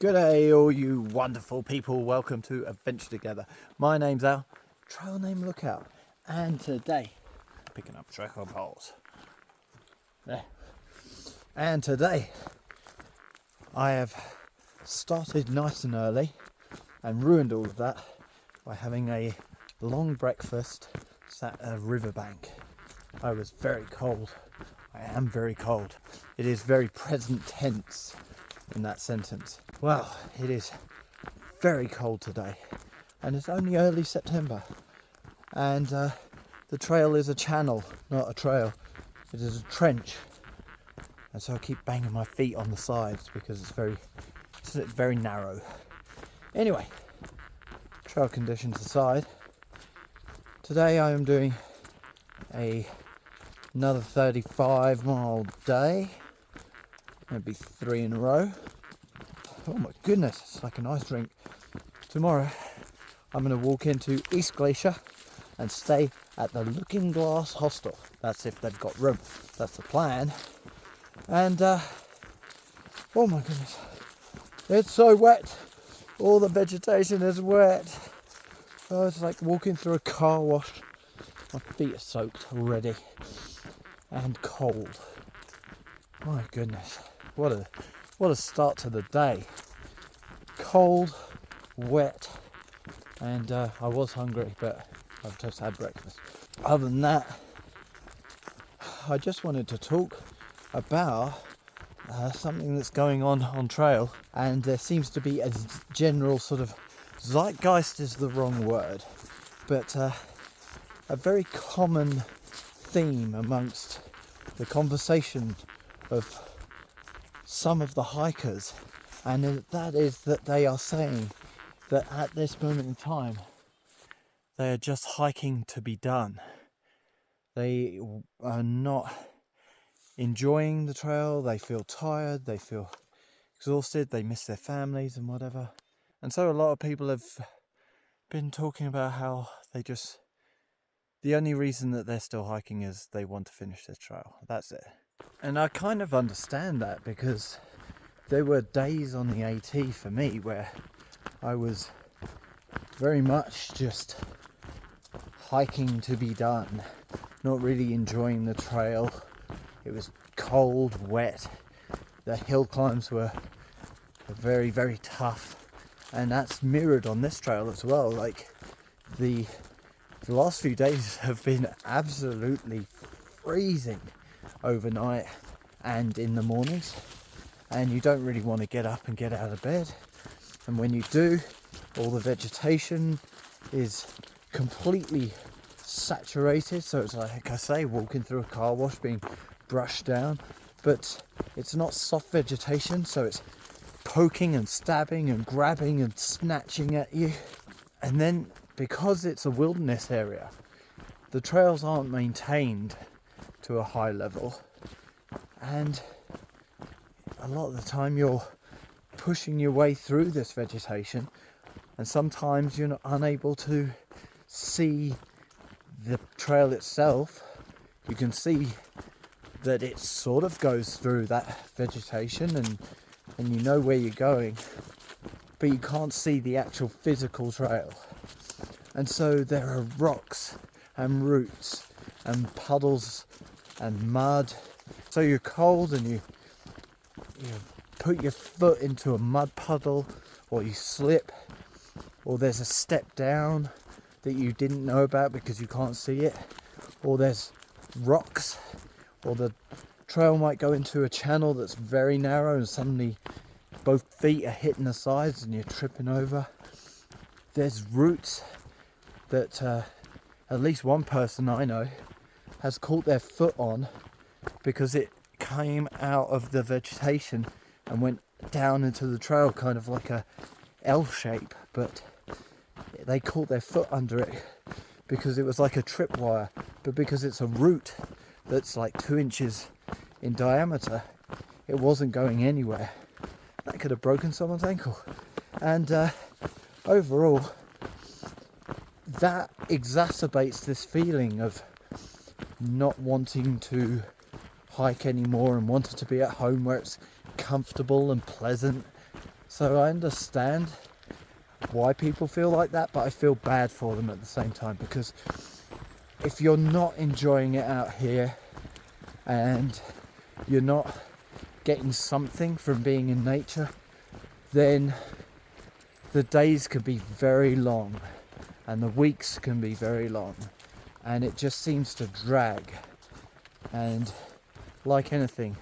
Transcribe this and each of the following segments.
Good day, all you wonderful people. Welcome to Adventure Together. My name's Al, Trail Name Lookout, and today, picking up treacle poles. There. And today, I have started nice and early and ruined all of that by having a long breakfast at a riverbank. I was very cold. I am very cold. It is very present tense in that sentence. Well, it is very cold today, and it's only early September, and the trail is a channel, not a trail. It is a trench, and so I keep banging my feet on the sides because it's very narrow. Anyway, trail conditions aside, today I am doing another 35-mile day. Maybe 3 in a row. Oh my goodness, it's like an ice drink. Tomorrow I'm going to walk into East Glacier and stay at the Looking Glass Hostel. That's if they've got room. That's the plan. And oh my goodness, it's so wet. All the vegetation is wet. Oh, it's like walking through a car wash. My feet are soaked already and cold. My goodness. What a start to the day. Cold, wet, and I was hungry, but I've just had breakfast. Other than that, I just wanted to talk about something that's going on trail, and there seems to be a general sort of zeitgeist is the wrong word, but a very common theme amongst the conversation of some of the hikers, and that is that they are saying that at this moment in time they are just hiking to be done. They are not enjoying the trail, they feel tired, they feel exhausted, they miss their families and whatever. And so a lot of people have been talking about how the only reason that they're still hiking is they want to finish this trail. That's it. And I kind of understand that, because there were days on the AT for me where I was very much just hiking to be done, not really enjoying the trail. It was cold, wet. The hill climbs were very, very tough, and that's mirrored on this trail as well. Like the last few days have been absolutely freezing overnight and in the mornings, and you don't really want to get up and get out of bed, and when you do, all the vegetation is completely saturated, so it's like I say, walking through a car wash, being brushed down, but it's not soft vegetation, so it's poking and stabbing and grabbing and snatching at you. And then because it's a wilderness area, the trails aren't maintained to a high level, and a lot of the time you're pushing your way through this vegetation, and sometimes you're unable to see the trail itself. You can see that it sort of goes through that vegetation, and you know where you're going, but you can't see the actual physical trail. And so there are rocks and roots and puddles and mud, so you're cold and you put your foot into a mud puddle, or you slip, or there's a step down that you didn't know about because you can't see it, or there's rocks, or the trail might go into a channel that's very narrow and suddenly both feet are hitting the sides and you're tripping over. There's roots that at least one person I know has caught their foot on because it came out of the vegetation and went down into the trail, kind of like a L shape, but they caught their foot under it because it was like a tripwire, but because it's a root that's like 2 inches in diameter, it wasn't going anywhere. That could have broken someone's ankle. And overall, that exacerbates this feeling of not wanting to hike anymore and wanting to be at home where it's comfortable and pleasant. So I understand why people feel like that, but I feel bad for them at the same time, because if you're not enjoying it out here and you're not getting something from being in nature, then the days can be very long and the weeks can be very long, and it just seems to drag. And like anything,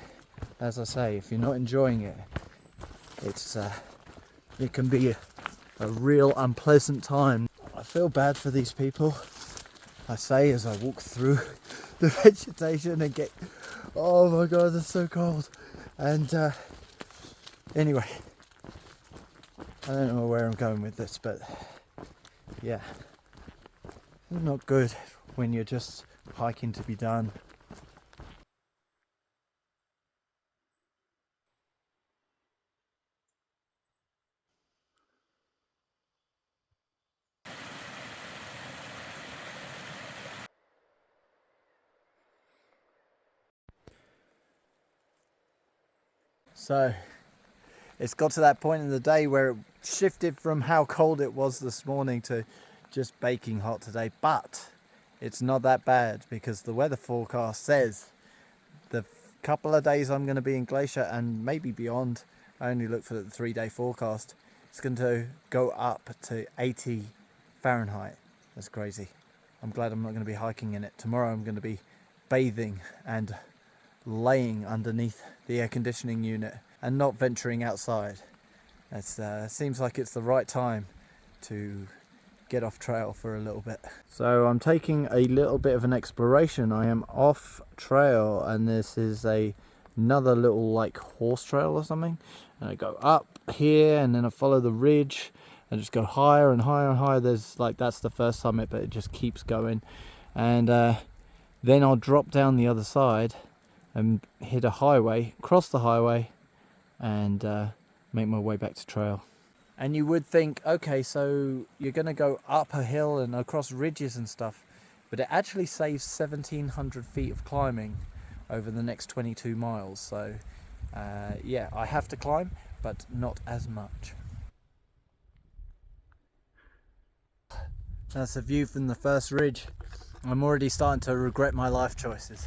as I say, if you're not enjoying it, it can be a real unpleasant time. I feel bad for these people, I say, as I walk through the vegetation and get, oh my god, it's so cold. And anyway, I don't know where I'm going with this, but yeah, it's not good when you're just hiking to be done. So it's got to that point in the day where it shifted from how cold it was this morning to just baking hot today, but it's not that bad, because the weather forecast says the couple of days I'm going to be in Glacier and maybe beyond, I only looked for the 3-day forecast, it's going to go up to 80 Fahrenheit. That's crazy. I'm glad I'm not going to be hiking in it. Tomorrow I'm going to be bathing and laying underneath the air conditioning unit and not venturing outside. It seems like it's the right time to get off trail for a little bit. So I'm taking a little bit of an exploration. I am off trail, and this is another little like horse trail or something, and I go up here and then I follow the ridge and just go higher and higher and higher. There's like, that's the first summit, but it just keeps going, and then I'll drop down the other side and hit a highway, cross the highway, and make my way back to trail. And you would think, okay, so you're going to go up a hill and across ridges and stuff, but it actually saves 1,700 feet of climbing over the next 22 miles. So yeah, I have to climb, but not as much. That's a view from the first ridge. I'm already starting to regret my life choices.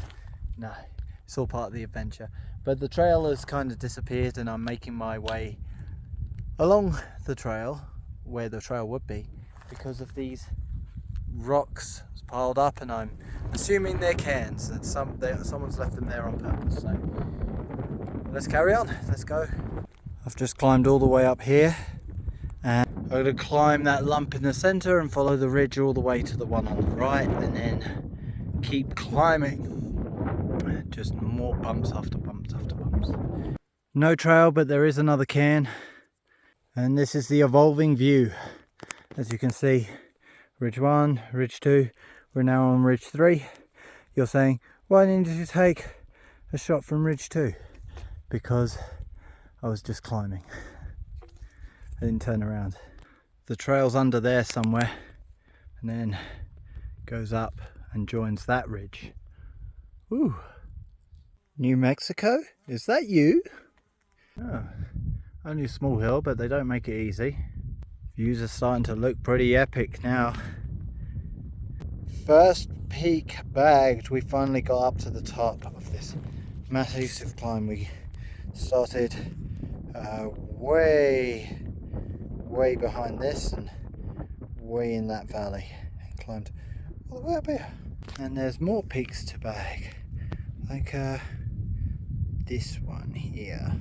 No, it's all part of the adventure. But the trail has kind of disappeared, and I'm making my way along the trail where the trail would be, because of these rocks piled up, and I'm assuming they're cans, and someone's left them there on purpose. So let's carry on, let's go. I've just climbed all the way up here, and I'm going to climb that lump in the center and follow the ridge all the way to the one on the right, and then keep climbing. Just more bumps after bumps after bumps. No trail, but there is another cairn, and this is the evolving view. As you can see, ridge 1, ridge 2, we're now on ridge 3. You're saying, why didn't you take a shot from ridge 2? Because I was just climbing. I didn't turn around. The trail's under there somewhere, and then goes up and joins that ridge. Ooh. New Mexico? Is that you? Oh, only a small hill, but they don't make it easy. Views are starting to look pretty epic now. First peak bagged. We finally got up to the top of this massive climb. We started way behind this and way in that valley, and climbed all the way up here. And there's more peaks to bag, like this one here,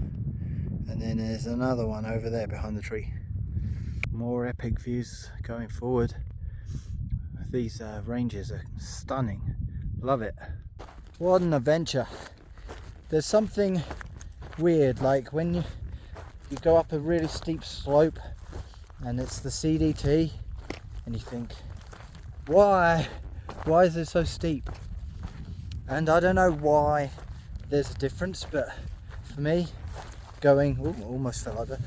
and then there's another one over there behind the tree. More epic views going forward. These ranges are stunning. Love it. What an adventure. There's something weird, like when you go up a really steep slope and it's the CDT, and you think, why is it so steep? And I don't know why there's a difference, but for me, almost fell over.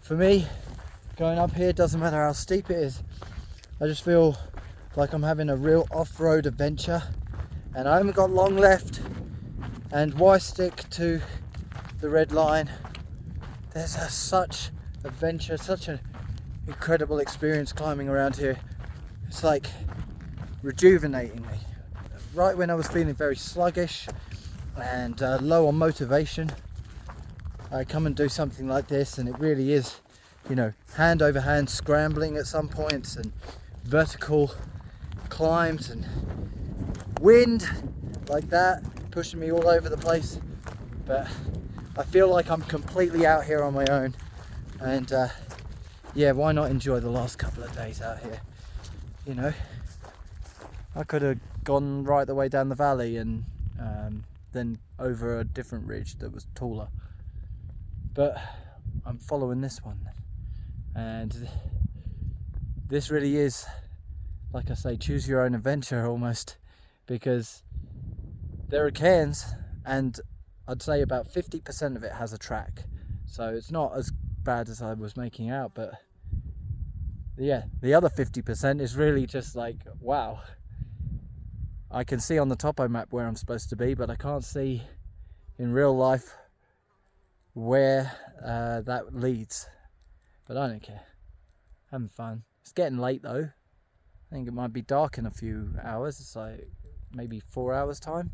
For me, going up here, doesn't matter how steep it is. I just feel like I'm having a real off-road adventure, and I haven't got long left. And why stick to the red line? There's such adventure, such an incredible experience climbing around here. It's like rejuvenating me. Right when I was feeling very sluggish and low on motivation, I come and do something like this, and it really is, you know, hand over hand scrambling at some points, and vertical climbs, and wind like that pushing me all over the place. But I feel like I'm completely out here on my own, and yeah, why not enjoy the last couple of days out here? You know, I could have gone right the way down the valley and then over a different ridge that was taller, but I'm following this one, and this really is, like I say, choose your own adventure almost, because there are cairns, and I'd say about 50% of it has a track, so it's not as bad as I was making out. But yeah, the other 50% is really just like, wow, I can see on the topo map where I'm supposed to be, but I can't see in real life where that leads. But I don't care, having fun. It's getting late though. I think it might be dark in a few hours. It's like maybe 4 hours time,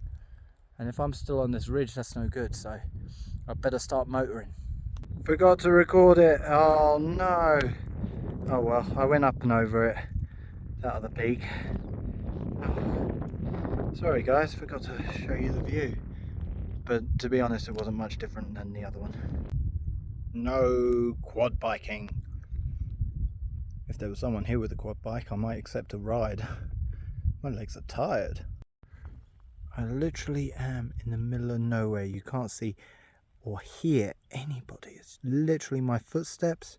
and if I'm still on this ridge, that's no good, so I better start motoring. Forgot to record it. Oh no. Oh well, I went up and over it, out of the peak. Oh. Sorry guys, forgot to show you the view, but to be honest, it wasn't much different than the other one. No quad biking. If there was someone here with a quad bike, I might accept a ride. My legs are tired. I literally am in the middle of nowhere. You can't see or hear anybody. It's literally my footsteps,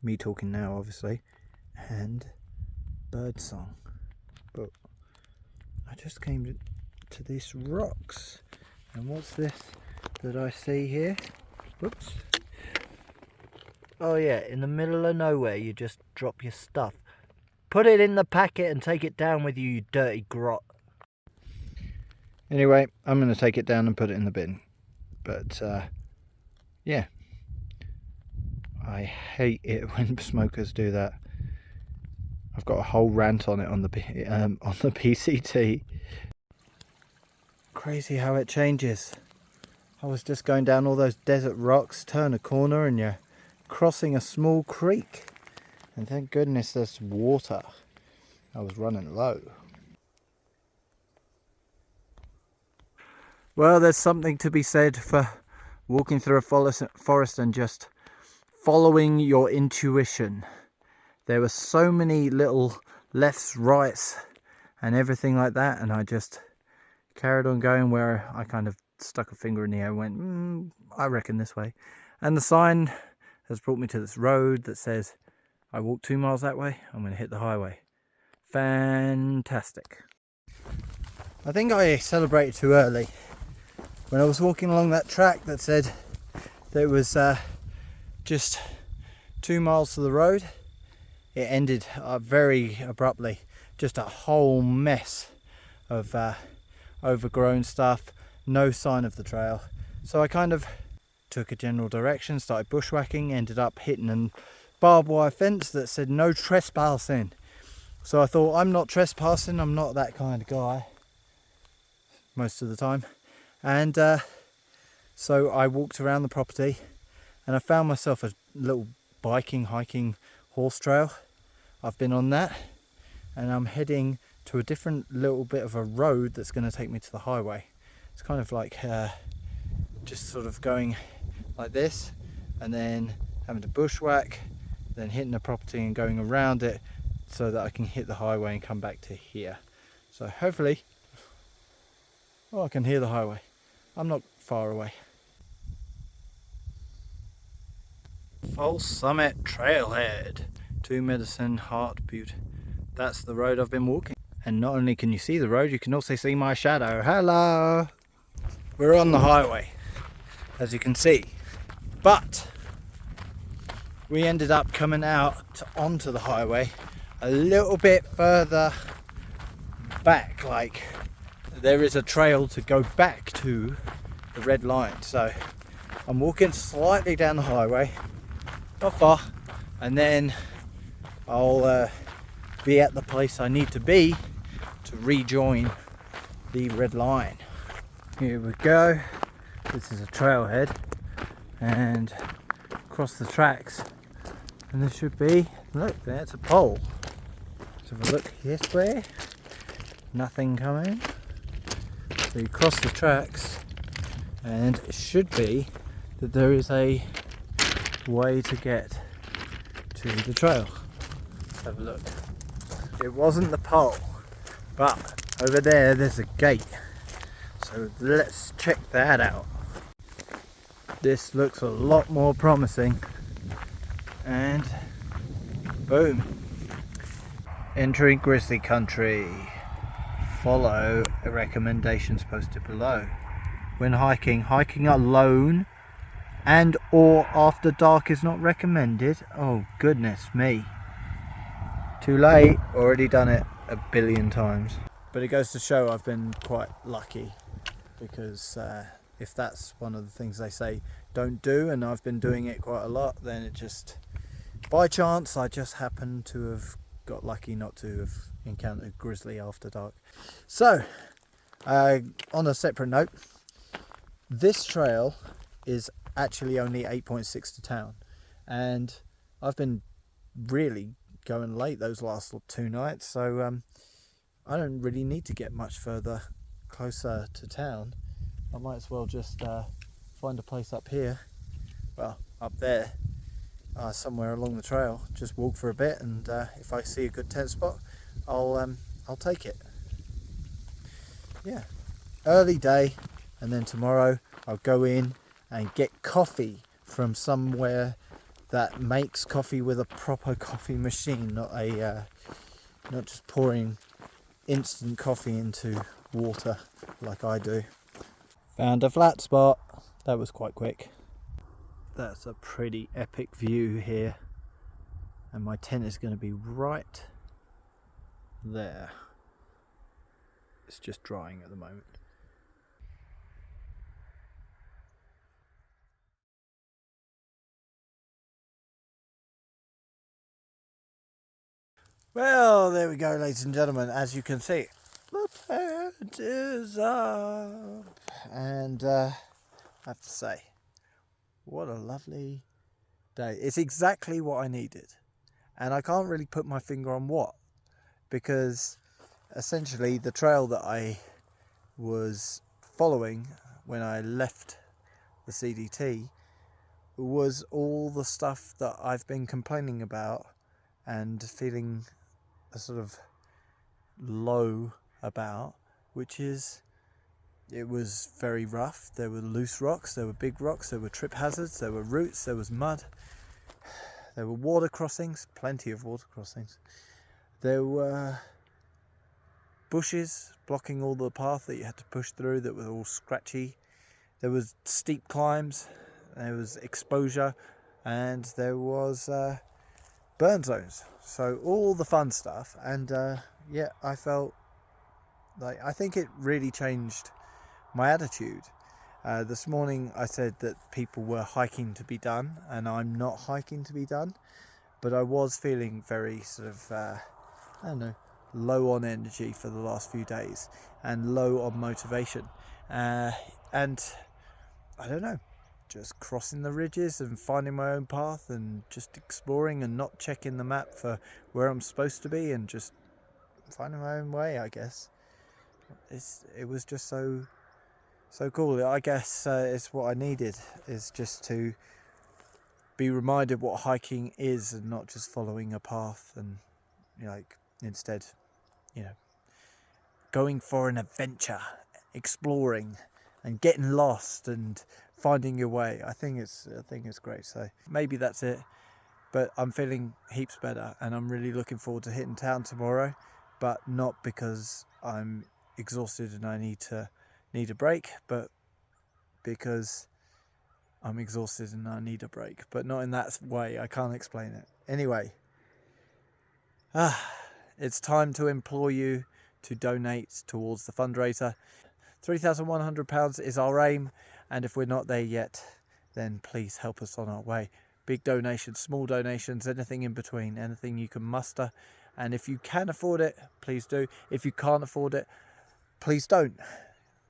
me talking now obviously, and bird song. But I just came to these rocks, and what's this that I see here? Whoops. Oh yeah, in the middle of nowhere you just drop your stuff. Put it in the packet and take it down with you, you dirty grot. Anyway, I'm going to take it down and put it in the bin. But yeah, I hate it when smokers do that. I've got a whole rant on it on the PCT. Crazy how it changes. I was just going down all those desert rocks, turn a corner and you're crossing a small creek, and thank goodness there's water. I was running low. Well, there's something to be said for walking through a forest and just following your intuition. There were so many little lefts, rights and everything like that, and I just carried on going, where I kind of stuck a finger in the air and went, I reckon this way. And the sign has brought me to this road that says, I walk 2 miles that way, I'm going to hit the highway. Fantastic. I think I celebrated too early. When I was walking along that track that said there was just 2 miles to the road, it ended very abruptly. Just a whole mess of overgrown stuff, no sign of the trail. So I kind of took a general direction, started bushwhacking, ended up hitting a barbed wire fence that said no trespassing. So I thought, I'm not trespassing, I'm not that kind of guy most of the time. And so I walked around the property and I found myself a little hiking horse trail. I've been on that, and I'm heading to a different little bit of a road that's going to take me to the highway. It's kind of like just sort of going like this, and then having to bushwhack, then hitting the property and going around it so that I can hit the highway and come back to here. So hopefully, I can hear the highway. I'm not far away. False Summit Trailhead, 2 Medicine Heart Butte. That's the road I've been walking. And not only can you see the road, you can also see my shadow. Hello! We're on the highway, as you can see. But we ended up coming out onto the highway a little bit further back. Like, there is a trail to go back to the red line. So I'm walking slightly down the highway, not far, and then I'll be at the place I need to be to rejoin the red line. Here we go. This is a trailhead, and across the tracks, and there should be, look, there's a pole. Let's have a look this way. Nothing coming. So you cross the tracks, and it should be that there is a way to get to the trail. Let's have a look. It wasn't the pole, but over there's a gate. So let's check that out. This looks a lot more promising, and boom, entering grizzly country. Follow recommendations posted below. When hiking alone and or after dark is not recommended. Oh goodness me, too late, already done it a billion times. But it goes to show I've been quite lucky, because if that's one of the things they say don't do, and I've been doing it quite a lot, then it just, by chance, I just happen to have got lucky not to have encountered grizzly after dark. So on a separate note, this trail is actually only 8.6 to town, and I've been really going late those last 2 nights, so I don't really need to get much further closer to town. I might as well just find a place up here, well, up there, somewhere along the trail, just walk for a bit, and if I see a good tent spot, I'll take it. Yeah, early day, and then tomorrow I'll go in and get coffee from somewhere that makes coffee with a proper coffee machine, not just pouring instant coffee into water like I do. Found a flat spot. That was quite quick. That's a pretty epic view here, and my tent is going to be right there. It's just drying at the moment. Well, there we go, ladies and gentlemen. As you can see, the tent is up, and I have to say, what a lovely day. It's exactly what I needed, and I can't really put my finger on what, because essentially the trail that I was following when I left the CDT was all the stuff that I've been complaining about and feeling a sort of low about, which is, it was very rough. There were loose rocks, there were big rocks, there were trip hazards, there were roots, there was mud, there were water crossings, plenty of water crossings, there were bushes blocking all the path that you had to push through that were all scratchy, there was steep climbs, there was exposure, and there was burn zones. So all the fun stuff, and yeah, I felt like, I think it really changed my attitude. This morning I said that people were hiking to be done, and I'm not hiking to be done, but I was feeling very sort of I don't know, low on energy for the last few days, and low on motivation, and I don't know, just crossing the ridges and finding my own path and just exploring and not checking the map for where I'm supposed to be, and just finding my own way, I guess. It was just so cool. I guess it's what I needed, is just to be reminded what hiking is, and not just following a path, and instead, going for an adventure, exploring and getting lost and finding your way. I think it's great. So maybe that's it, but I'm feeling heaps better, and I'm really looking forward to hitting town tomorrow, but not because I'm exhausted and I need a break, but because I'm exhausted and I need a break, but not in that way. I can't explain it. Anyway, it's time to implore you to donate towards the fundraiser. £3,100 is our aim, and if we're not there yet, then please help us on our way. big donations, small donations, anything in between, anything you can muster. And if you can afford it, please do. If you can't afford it, please don't.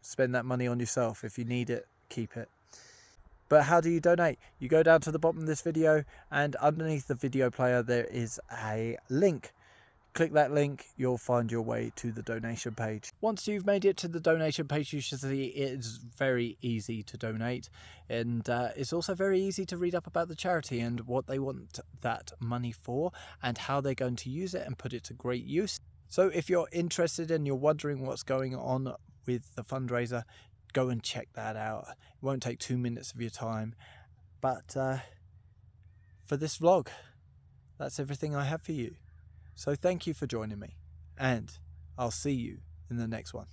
Spend that money on yourself. If you need it, keep it. But how do you donate? You go down to the bottom of this video, and underneath the video player there is a link. Click that link, you'll find your way to the donation page. Once you've made it to the donation page, you should see it's very easy to donate, and it's also very easy to read up about the charity and what they want that money for and how they're going to use it and put it to great use. So if you're interested and you're wondering what's going on with the fundraiser, go and check that out. It won't take 2 minutes of your time. But for this vlog, that's everything I have for you. So thank you for joining me, and I'll see you in the next one.